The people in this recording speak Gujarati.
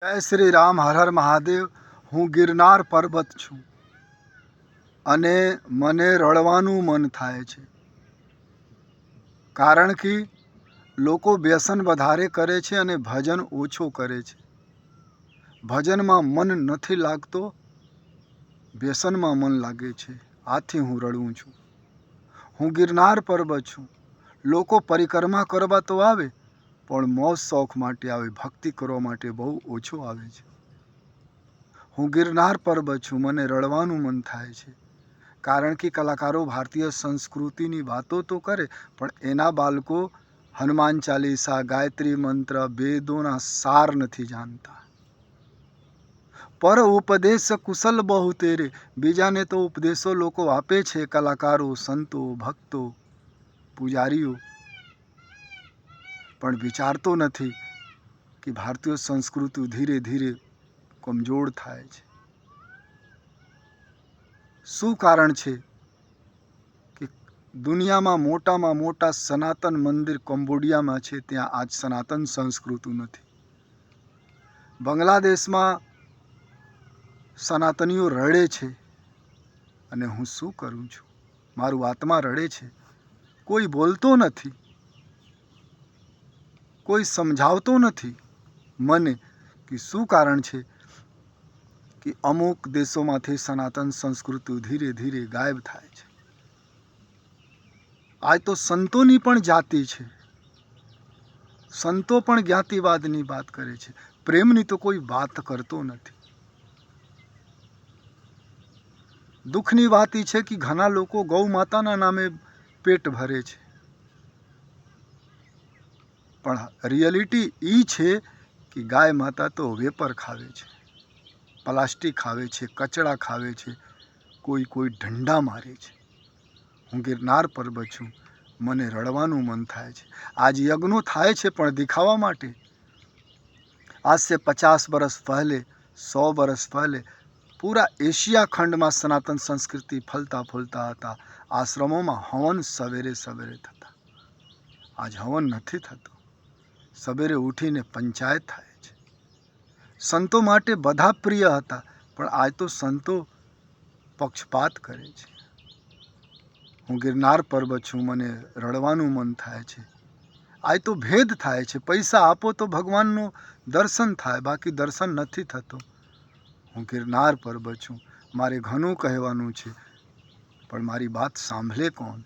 જય શ્રી રામ. હર હર મહાદેવ. હું ગિરનાર પર્વત છું અને મને રડવાનું મન થાય છે, કારણ કે લોકો વ્યસન વધારે કરે છે અને ભજન ઓછો કરે છે. ભજનમાં મન નથી લાગતો, વ્યસનમાં મન લાગે છે. આથી હું રડું છું. હું ગિરનાર પર્વત છું. લોકો પરિક્રમા કરવા તો આવે, પણ મોજ શોખ માટે આવે, ભક્તિ કરવા માટે બહુ ઓછો આવે છે. હું ગિરનાર પર્વત છું, મને રડવાનું મન થાય છે, કારણ કે કલાકારો ભારતીય સંસ્કૃતિની વાતો તો કરે, પણ એના બાળકો હનુમાન ચાલીસા, ગાયત્રી મંત્ર, વેદોના સાર નથી જાણતા. પર ઉપદેશ કુશલ બહુ તેરે. બીજાને તો ઉપદેશો લોકો આપે છે, કલાકારો, સંતો, ભક્તો, પૂજારીઓ, પણ વિચારતો નથી કે ભારતીય સંસ્કૃતિ ધીરે ધીરે કમજોર થાય છે. શું કારણ છે કે દુનિયામાં મોટામાં મોટા સનાતન મંદિર કંબોડિયામાં છે, ત્યાં આજ સનાતન સંસ્કૃતિ નથી. બાંગ્લાદેશમાં સનાતનીઓ રડે છે અને હું શું કરું છું? મારું આત્મા રડે છે. કોઈ બોલતો નથી, કોઈ સમજાવતો નથી મને કે શું કારણ છે કે અમુક દેશોમાંથી સનાતન સંસ્કૃતિ ધીરે ધીરે ગાયબ થાય છે. આજ તો સંતોની પણ જાતિ છે. સંતો પણ જ્ઞાતિવાદની વાત કરે છે. પ્રેમની તો કોઈ વાત કરતો નથી. દુઃખની વાત એ છે કે ઘણા લોકો ગૌ માતાના નામે પેટ ભરે છે, પણ રિયાલિટી એ છે કે ગાય માતા તો વેપર ખાવે છે, પ્લાસ્ટિક ખાવે છે, કચડા ખાવે છે, કોઈ ઢંડા મારે છે. હું ગિરનાર પર્વત છું, મને રડવાનું મન થાય છે. આજ યજ્ઞો થાય છે પણ દિખાવા માટે. आज से 50 बरस पहले, 100 बरस पहले पूरा एशिया खंडમાં સનાતન સંસ્કૃતિ ફલતા ફૂલતા હતા. આશ્રમોમાં હવન સવેરે સવેરે થતા. આજ હવન નથી થતો. સવેરે ઉઠીને પંચાયત થાય છે. સંતો માટે બધા પ્રિય હતા, પણ આજ તો સંતો પક્ષપાત કરે છે. હું ગિરનાર પર્વત છું, મને રડવાનું મન થાય છે. આજ તો ભેદ થાય છે. પૈસા આપો તો ભગવાનનું દર્શન થાય, બાકી દર્શન નથી થતું. હું ગિરનાર પર્વત છું. મારે ઘણું કહેવાનું છે, પણ મારી વાત સાંભળે કોણ?